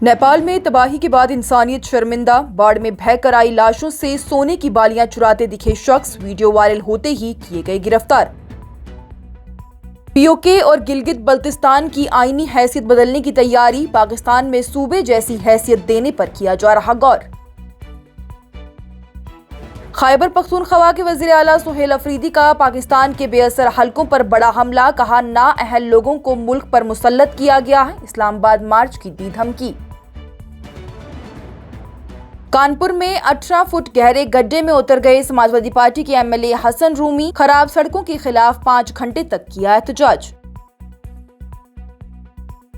नेपाल में तबाही के बाद इंसानियत शर्मिंदा। बाढ़ में बहकर आई लाशों से सोने की बालियां चुराते दिखे शख्स वीडियो वायरल होते ही किए गए गिरफ्तार। पीओके और गिलगित बल्तिस्तान की आईनी हैसियत बदलने की तैयारी। पाकिस्तान में सूबे जैसी हैसियत देने पर किया जा रहा गौर। खैबर पख्तूनख्वा के वजीर आला सुहेल अफरीदी का पाकिस्तान के बेअसर हलकों पर बड़ा हमला। कहा, नाअहल लोगों को मुल्क पर मुसल्लत किया गया है। इस्लामाबाद मार्च की दी धमकी। कानपुर में 18 फुट गहरे गड्ढे में उतर गए समाजवादी पार्टी के एमएलए हसन रूमी। खराब सड़कों के खिलाफ 5 घंटे तक किया एहतजाज।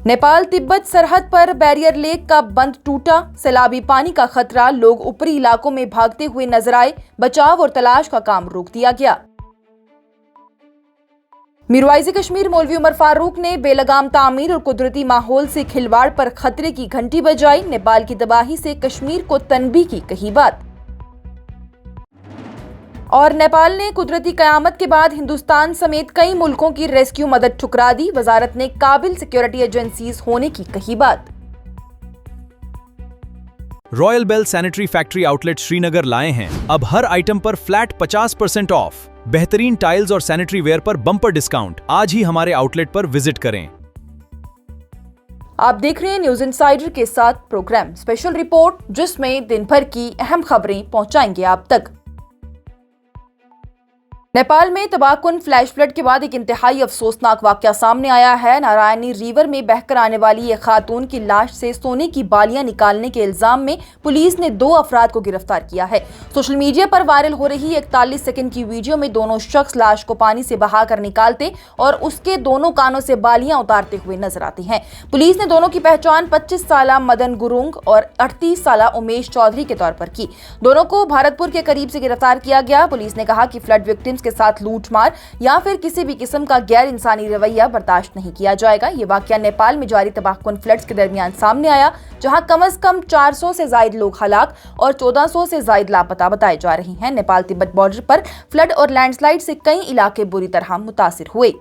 नेपाल तिब्बत सरहद पर बैरियर लेक का बंद टूटा। सैलाबी पानी का खतरा। लोग ऊपरी इलाकों में भागते हुए नजर आए। बचाव और तलाश का काम रोक दिया गया। मीरवाइज़ कश्मीर मौलवी उमर फारूक ने बेलगाम तामीर और कुदरती माहौल से खिलवाड़ पर खतरे की घंटी बजाई। नेपाल की तबाही से कश्मीर को तनबीह की कही बात। और नेपाल ने कुदरती कयामत के बाद हिंदुस्तान समेत कई मुल्कों की रेस्क्यू मदद ठुकरा दी। वजारत ने काबिल सिक्योरिटी एजेंसीज होने की कही बात। Royal Bell sanitary factory outlet Srinagar लाए हैं अब हर आइटम पर फ्लैट 50% ऑफ। बेहतरीन टाइल्स और सैनिटरी वेयर पर बम्पर डिस्काउंट। आज ही हमारे आउटलेट पर विजिट करें। आप देख रहे हैं न्यूज इनसाइडर के साथ प्रोग्राम स्पेशल रिपोर्ट, जिसमें दिन भर की अहम खबरें पहुंचाएंगे आप तक। नेपाल में तबाहकुन फ्लैश फ्लड के बाद एक इंतहाई अफसोसनाक वाकया सामने आया है। नारायणी रिवर में बहकर आने वाली एक खातून की लाश से सोने की बालियां निकालने के इल्जाम में पुलिस ने 2 अफराद को गिरफ्तार किया है। सोशल मीडिया पर वायरल हो रही 41 सेकंड की वीडियो में दोनों शख्स लाश को पानी से बहाकर निकालते और उसके दोनों कानों से बालियां उतारते हुए नजर आते हैं। पुलिस ने दोनों की पहचान 25 साला मदन गुरुंग और 38 साला उमेश चौधरी के तौर पर की। दोनों को भारतपुर के करीब से गिरफ्तार किया गया। पुलिस ने कहा कि फ्लड विक्टिम्स के साथ लूटमार या फिर किसी भी किस्म का गैर इंसानी रवैया बर्दाश्त नहीं किया जाएगा। ये वाकया नेपाल में जारी तबाहकुन फ्लड्स के दरमियान सामने आया, जहां कम से कम 400 से ज्यादा लोग हलाक और 1400 से ज्यादा लापता बताए जा रहे हैं। नेपाल तिब्बत बॉर्डर पर फ्लड और लैंडस्लाइड से कई इलाके बुरी तरह मुतासिर हुए।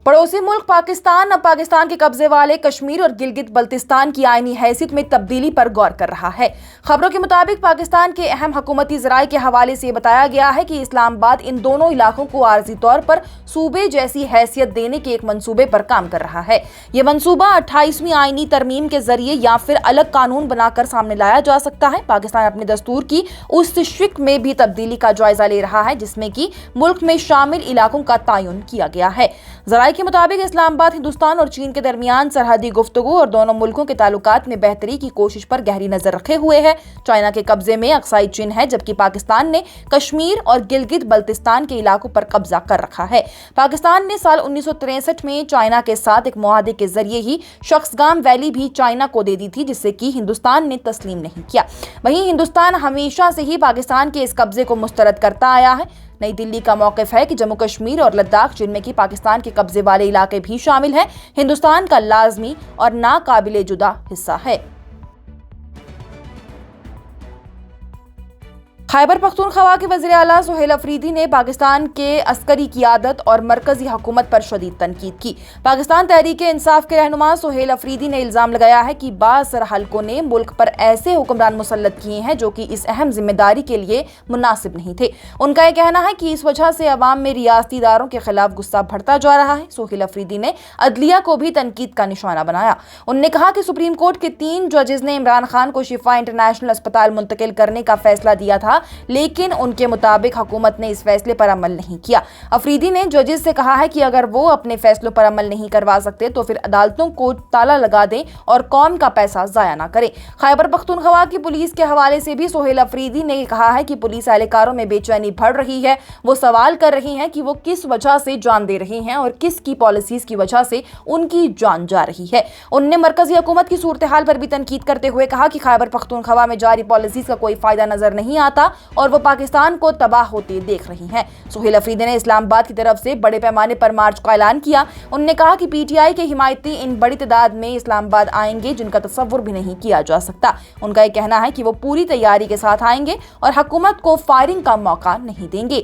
पड़ोसी मुल्क पाकिस्तान अब पाकिस्तान के कब्जे वाले कश्मीर और गिलगित बल्तिस्तान की आईनी हैसियत में तब्दीली पर गौर कर रहा है। खबरों के मुताबिक पाकिस्तान के अहम हुकूमती ज़राए के हवाले से बताया गया है कि इस्लामाबाद इन दोनों इलाकों को आर्जी तौर पर सूबे जैसी हैसियत देने के एक मंसूबे पर काम कर रहा है। ये मंसूबा 28वीं आईनी तरमीम के जरिए या फिर अलग कानून बनाकर सामने लाया जा सकता है। पाकिस्तान अपने दस्तूर की उस शिक में भी तब्दीली का जायजा ले रहा है जिसमें कि मुल्क में शामिल इलाकों का तयन किया गया है। ज़राए के मुताबिक इस्लामाबाद हिंदुस्तान और चीन के दरमियान सरहदी गुफ्तगू और दोनों मुल्कों के ताल्लुकात में बेहतरी की कोशिश पर गहरी नजर रखे हुए है। चाइना के कब्जे में अक्साई चीन है, जबकि पाकिस्तान ने कश्मीर और गिलगित बल्तिस्तान के इलाकों पर कब्जा कर रखा है। पाकिस्तान ने साल 1963 में चाइना के साथ एक मुआहदे के जरिए ही शख्सगाम वैली भी चाइना को दे दी थी, जिससे कि हिंदुस्तान ने तस्लीम नहीं किया। वहीं हिंदुस्तान हमेशा से ही पाकिस्तान के इस कब्जे को मुस्तरद करता आया है। नई दिल्ली का मौक़िफ़ है कि जम्मू कश्मीर और लद्दाख, जिनमें कि पाकिस्तान के कब्जे वाले इलाके भी शामिल हैं, हिंदुस्तान का लाजमी और नाकाबिले जुदा हिस्सा है। खैबर पख्तूनख्वा के वज़ीर आला सुहेल अफरीदी ने पाकिस्तान के अस्करी क़ियादत और मरकजी हुकूमत पर शदीद तनकीद की। पाकिस्तान तहरीक-ए-इंसाफ के रहनुमा सुहेल अफरीदी ने इल्ज़ाम लगाया है कि बाअसर हलकों ने मुल्क पर ऐसे हुक्मरान मुसल्लत किए हैं जो कि इस अहम जिम्मेदारी के लिए मुनासिब नहीं थे। उनका यह कहना है कि इस वजह से अवाम में रियासती इदारों के खिलाफ गुस्सा बढ़ता जा रहा है। सुहेल अफरीदी ने अदलिया को भी तनकीद का निशाना बनाया। उन्होंने कहा कि सुप्रीम कोर्ट के 3 जजेस ने इमरान खान को शिफा इंटरनेशनल अस्पताल मुंतकिल करने का फैसला दिया था, लेकिन उनके मुताबिक हुकूमत ने इस फैसले पर अमल नहीं किया। अफरीदी ने जजेस से कहा है कि अगर वो अपने फैसलों पर अमल नहीं करवा सकते तो फिर अदालतों को ताला लगा दें और कौम का पैसा जाया ना करें। खैबर पख्तूनख्वा की पुलिस के हवाले से भी सुहेल अफरीदी ने कहा है कि पुलिस एहलकारों में बेचैनी बढ़ रही है। वो सवाल कर रही हैं कि वो किस वजह से जान दे रहे हैं और किसकी पॉलिसीज की वजह से उनकी जान जा रही है। उन्होंने मरकजी हुकूमत की सूरत हाल पर भी तनकीद करते हुए कहा कि खैबर पख्तूनख्वा में जारी पॉलिसीज का कोई फायदा नजर नहीं आता और वो पाकिस्तान को तबाह होते देख रही हैं। सुहेल अफरीदी ने इस्लामाबाद की तरफ से बड़े पैमाने पर मार्च का ऐलान किया। उन्होंने कहा कि पीटीआई के हिमायती इन बड़ी तादाद में इस्लामाबाद आएंगे जिनका तसव्वुर भी नहीं किया जा सकता। उनका यह कहना है कि वो पूरी तैयारी के साथ आएंगे और हुकूमत को फायरिंग का मौका नहीं देंगे।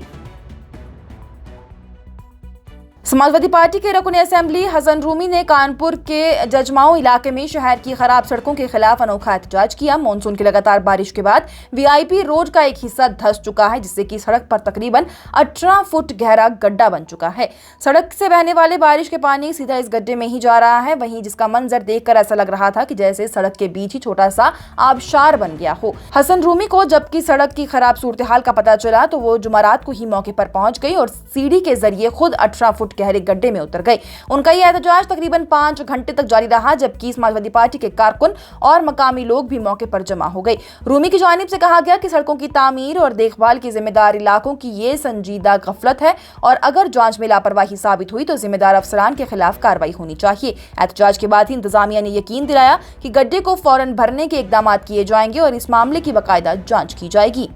समाजवादी पार्टी के रुकन असेंबली हसन रूमी ने कानपुर के जजमाऊ इलाके में शहर की खराब सड़कों के खिलाफ अनोखा एहतजाज किया। मानसून की लगातार बारिश के बाद वीआईपी रोड का एक हिस्सा धंस चुका है, जिससे कि सड़क पर तकरीबन 18 फुट गहरा गड्ढा बन चुका है। सड़क से बहने वाले बारिश के पानी सीधा इस गड्ढे में ही जा रहा है। वहीं जिसका मंजर देखकर ऐसा लग रहा था कि जैसे सड़क के बीच ही छोटा सा आबशार बन गया हो। हसन रूमी को जबकि सड़क की खराब सूरत हाल का पता चला तो वो जुमारात को ही मौके पर पहुंच गई और सीढ़ी के जरिए खुद 18 फुट गहरे गड्ढे में उतर गए। उनका यह एहतजाज तकरीबन 5 घंटे तक जारी रहा, जबकि समाजवादी पार्टी के कारकुन और मकामी लोग भी मौके पर जमा हो गए। रूमी की जानिब से कहा गया कि सड़कों की तामीर और देखभाल की जिम्मेदार इलाकों की ये संजीदा गफलत है और अगर जांच में लापरवाही साबित हुई तो जिम्मेदार अफसरान के खिलाफ कार्रवाई होनी चाहिए। एहतजाज के बाद ही इंतजामिया ने यकीन दिलाया कि गड्ढे को फौरन भरने के इकदाम किए जाएंगे और इस मामले की बाकायदा जांच की जाएगी।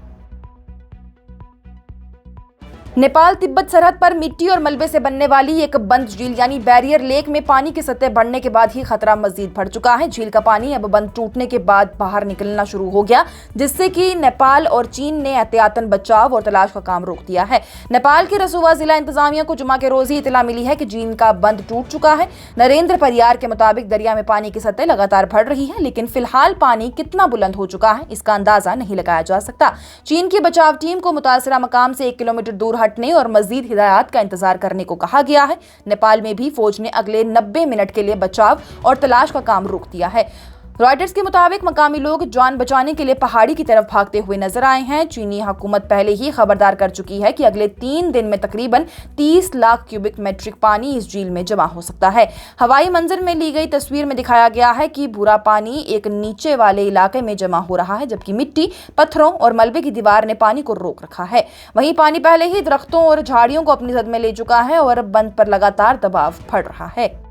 नेपाल तिब्बत सरहद पर मिट्टी और मलबे से बनने वाली एक बंद झील यानी बैरियर लेक में पानी की सतह बढ़ने के बाद ही खतरा मजीद बढ़ चुका है। झील का पानी अब बंद टूटने के बाद बाहर निकलना शुरू हो गया, जिससे कि नेपाल और चीन ने एहतियातन बचाव और तलाश का काम रोक दिया है। नेपाल के रसूवा जिला इंतजामिया को जुमा के रोज ही इतला मिली है कि झील का बंद टूट चुका है। नरेंद्र परियार के मुताबिक दरिया में पानी की सतह लगातार बढ़ रही है, लेकिन फिलहाल पानी कितना बुलंद हो चुका है इसका अंदाजा नहीं लगाया जा सकता। चीन की बचाव टीम को मुतासरा मकाम से 1 किलोमीटर दूर हटने और मजीद हिदायत का इंतजार करने को कहा गया है। नेपाल में भी फौज ने अगले 90 मिनट के लिए बचाव और तलाश का काम रोक दिया है। रॉयटर्स के मुताबिक मकामी लोग जान बचाने के लिए पहाड़ी की तरफ भागते हुए नजर आए हैं। चीनी हुकूमत पहले ही खबरदार कर चुकी है कि अगले 3 दिन में तकरीबन 30 लाख क्यूबिक मीट्रिक पानी इस झील में जमा हो सकता है। हवाई मंजर में ली गई तस्वीर में दिखाया गया है कि भूरा पानी एक नीचे वाले इलाके में जमा हो रहा है, जबकि मिट्टी, पत्थरों और मलबे की दीवार ने पानी को रोक रखा है। वहीं पानी पहले ही दरख्तों और झाड़ियों को अपनी जद में ले चुका है और बंद पर लगातार दबाव पड़ रहा है।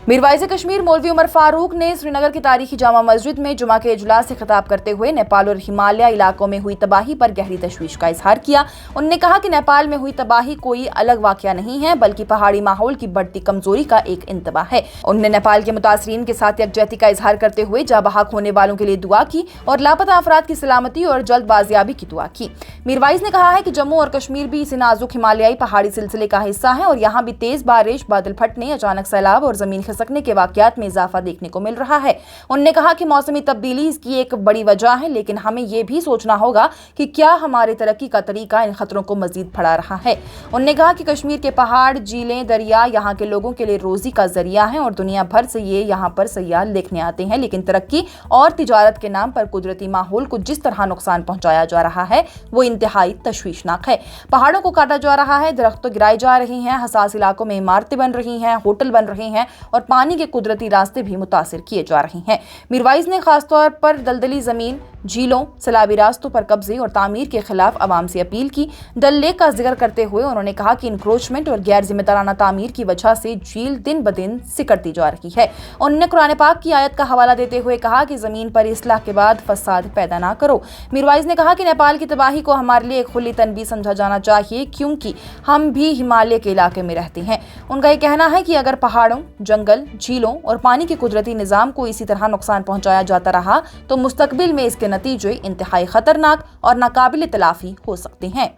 मीरवाइज़ कश्मीर मौलवी उमर फारूक ने श्रीनगर की तारीखी जामा मस्जिद में जुमा के इजलास से खिताब करते हुए नेपाल और हिमालय इलाकों में हुई तबाही पर गहरी तशवीश का इजहार किया। उन्होंने कहा कि नेपाल में हुई तबाही कोई अलग वाकया नहीं है, बल्कि पहाड़ी माहौल की बढ़ती कमजोरी का एक इंतबा है। उन्होंने नेपाल के मुतासरीन के साथ यकजहती का इजहार करते हुए जाँ बहक होने वालों के लिए दुआ की और लापता अफराद की सलामती और जल्द बाजियाबी की दुआ की। मीरवाइज़ ने कहा है कि जम्मू और कश्मीर भी इस नाजुक हिमालयाई पहाड़ी सिलसिले का हिस्सा है और यहाँ भी तेज बारिश, बादल फटने, अचानक सैलाब और जमीन खिसकने के वाकयात में इजाफा देखने को मिल रहा है। उन्होंने कहा कि मौसमी तब्दीली इसकी एक बड़ी वजह है, लेकिन हमें यह भी सोचना होगा कि क्या हमारे तरक्की का तरीका इन खतरों को मजीद बढ़ा रहा है। उन्होंने कहा कि कश्मीर के पहाड़, झीलें, दरिया यहाँ के लोगों के लिए रोजी का जरिया है और दुनिया भर से ये यहाँ पर सयाह देखने आते हैं, लेकिन तरक्की और तिजारत के नाम पर कुदरती माहौल को जिस तरह नुकसान पहुंचाया जा रहा है वो इंतहाई तशवीशनाक है। पहाड़ों को काटा जा रहा है, दरख्त गिराए जा रहे हैं, हसास इलाकों में इमारतें बन रही हैं, होटल बन रहे हैं और पानी के कुदरती रास्ते भी मुतासिर किए जा रहे हैं। मीरवाइज़ ने खासतौर पर दलदली जमीन, झीलों, सैलाबी रास्तों पर कब्जे और तामीर के खिलाफ आवाम से अपील की। डल लेक का जिक्र करते हुए उन्होंने कहा कि इंक्रोचमेंट और गैर जिम्मेदाराना तामीर की वजह से झील दिन ब दिन सिकड़ती जा रही है। उन्होंने कुरान पाक की आयत का हवाला देते हुए कहा कि जमीन पर इस्लाह के बाद फसाद पैदा ना करो। मीरवाइज़ ने कहा कि नेपाल की तबाही को हमारे लिए एक खुली तनबीह समझा जाना चाहिए, क्योंकि हम भी हिमालय के इलाके में रहते हैं। उनका यह कहना है कि अगर पहाड़ों, जंगल, झीलों और पानी के कुदरती निजाम को इसी तरह नुकसान पहुंचाया जाता रहा तो मुस्तकबिल में इसके नतीजे इंतहाई खतरनाक और नाकाबिल तलाफी हो सकते हैं।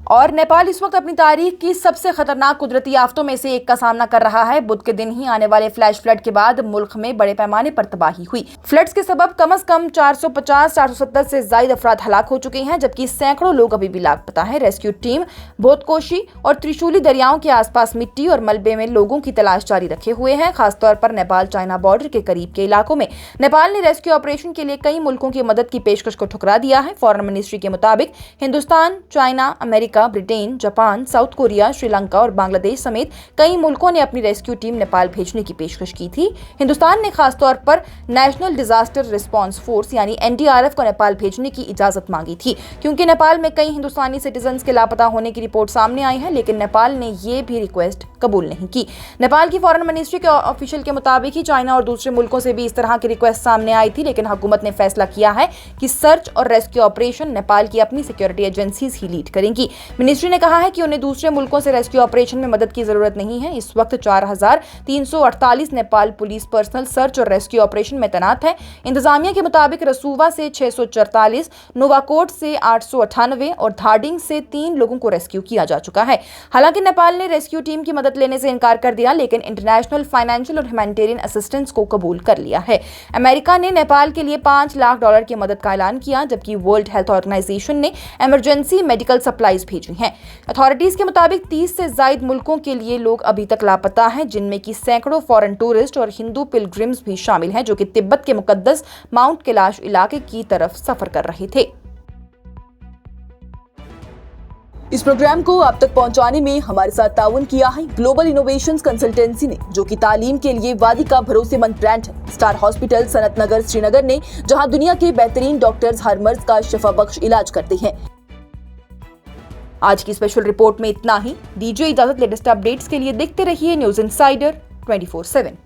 और नेपाल इस वक्त अपनी तारीख की सबसे खतरनाक कुदरती आफतों में से एक का सामना कर रहा है। बुध के दिन ही आने वाले फ्लैश फ्लड के बाद मुल्क में बड़े पैमाने पर तबाही हुई। फ्लड्स के सबब कम से कम 450-470 से ज्यादा अफराद हलाक हो चुके हैं, जबकि सैकड़ों लोग अभी भी लापता हैं। रेस्क्यू टीम भोतकोशी और त्रिशूली दरियाओं के आसपास मिट्टी और मलबे में लोगों की तलाश जारी रखे हुए हैं, खासतौर पर नेपाल चाइना बॉर्डर के करीब के इलाकों में। नेपाल ने रेस्क्यू ऑपरेशन के लिए कई मुल्कों की मदद की पेशकश को ठुकरा दिया है। फॉरेन मिनिस्ट्री के मुताबिक Hindustan, China, America, Britain, Japan, south Korea, Sri Lanka और बांग्लादेश समेत कई मुल्कों ने अपनी रेस्क्यू टीम नेपाल भेजने की पेशकश की थी। हिंदुस्तान ने खासतौर पर नेशनल डिजास्टर रिस्पांस फोर्स यानी एनडीआरएफ को नेपाल भेजने की इजाजत मांगी थी, क्योंकि नेपाल में कई हिंदुस्तानी सिटीजन्स के लापता होने की रिपोर्ट सामने आई है, लेकिन नेपाल ने ये भी रिक्वेस्ट कबूल नहीं की। नेपाल की फॉरेन मिनिस्ट्री के ऑफिशियल के मुताबिक ही चाइना और दूसरे मुल्कों से भी इस तरह की रिक्वेस्ट सामने आई थी, लेकिन हुकूमत ने फैसला किया है कि सर्च और रेस्क्यू ऑपरेशन नेपाल की अपनी सिक्योरिटी एजेंसीज ही लीड करेंगी। मिनिस्ट्री ने कहा है कि उन्हें दूसरे मुल्कों से रेस्क्यू ऑपरेशन में मदद की जरूरत नहीं है। इस वक्त 4,348 नेपाल पुलिस पर्सनल सर्च और रेस्क्यू ऑपरेशन में तैनात है। इंतजामिया के मुताबिक रसूवा से 644, नोवाकोट से 898 और धाडिंग से 3 लोगों को रेस्क्यू किया जा चुका है। हालांकि नेपाल ने रेस्क्यू टीम की मदद लेने से इनकार कर दिया, लेकिन इंटरनेशनल फाइनेंशियल और ह्यूमैनिटेरियन असिस्टेंस को कबूल कर लिया है। अमेरिका ने नेपाल के लिए $5 लाख की मदद का ऐलान किया, जबकि वर्ल्ड हेल्थ ऑर्गेनाइजेशन ने इमरजेंसी मेडिकल सप्लाईज भेजी हैं। अथॉरिटीज के मुताबिक 30 से ज्यादा मुल्कों के लिए लोग अभी तक लापता हैं, जिनमें कि सैकड़ों फॉरेन टूरिस्ट और हिंदू पिलग्रिम्स भी शामिल हैं, जो कि तिब्बत के मुकद्दस माउंट कैलाश इलाके की तरफ सफर कर रहे थे। इस प्रोग्राम को आप तक पहुंचाने में हमारे साथ ताउन किया है ग्लोबल इनोवेशंस कंसल्टेंसी ने, जो कि तालीम के लिए वादी का भरोसेमंद ब्रांड है। स्टार हॉस्पिटल सनत नगर श्रीनगर ने, जहां दुनिया के बेहतरीन डॉक्टर्स हर मर्ज का शिफा बख्श इलाज करते हैं। आज की स्पेशल रिपोर्ट में इतना ही। दीजिए इजाजत। लेटेस्ट अपडेट्स के लिए देखते रहिए न्यूज इनसाइडर 24/7।